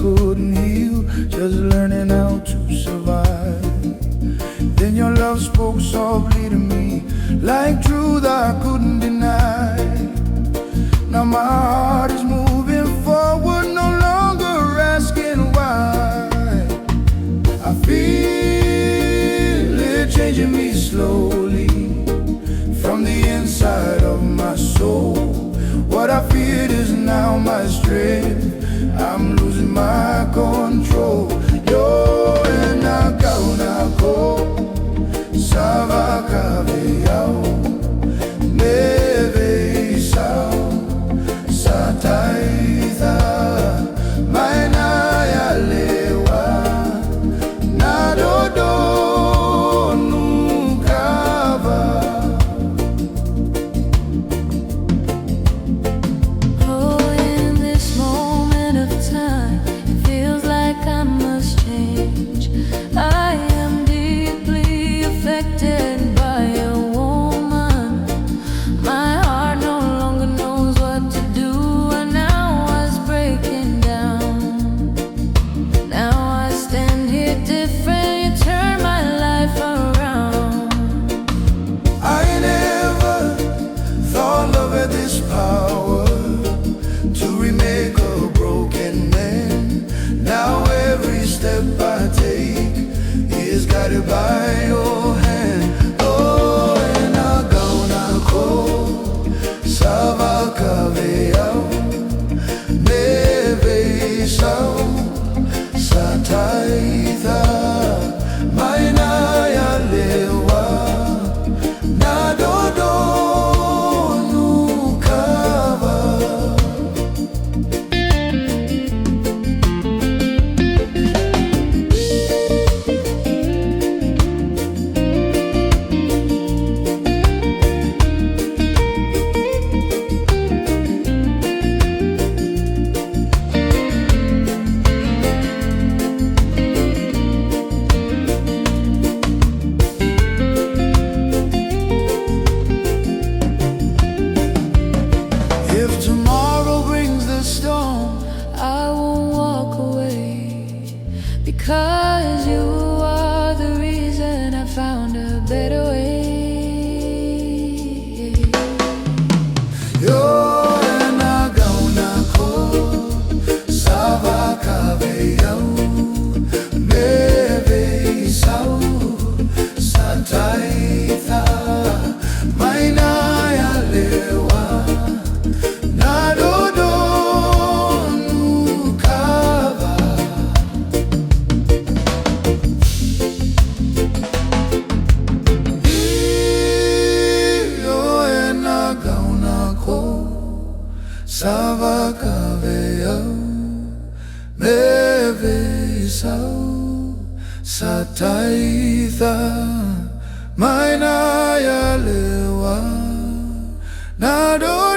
couldn't heal, just learning how to survive. Then your love spoke softly to me, like truth I couldn't deny. Now my heart is moving forward, no longer asking why. I feel it changing me slowly, from the inside of my soul. What I feared is now my strength, I'm losing my control. Yo, Ena Gauna Sava kaveao, neve sao, sataitha, maina ya lewa, nadodo nukava. Oh, in this moment of time, it feels like I must change. I am deeply affected by a woman. My heart no longer knows what to do, and now I was breaking down. Now I stand here different, you turn my life around. I never thought love had this power to remake a broken man. Now every step I take is guided by your hand. Oh, Ena Gauna Sava kaveao, neve sao, sataitha, maina ya lewa, nadodo nukava. If tomorrow brings the storm, I won't walk away, because you are the reason I found a better way. yo Ena Gauna Sava kaveao, neve sao, sataitha, maina ya lewa, nadodo nukava. Yo Ena Gauna Sava kaveao, neve sao, sataitha, maina ya lewa, nadodo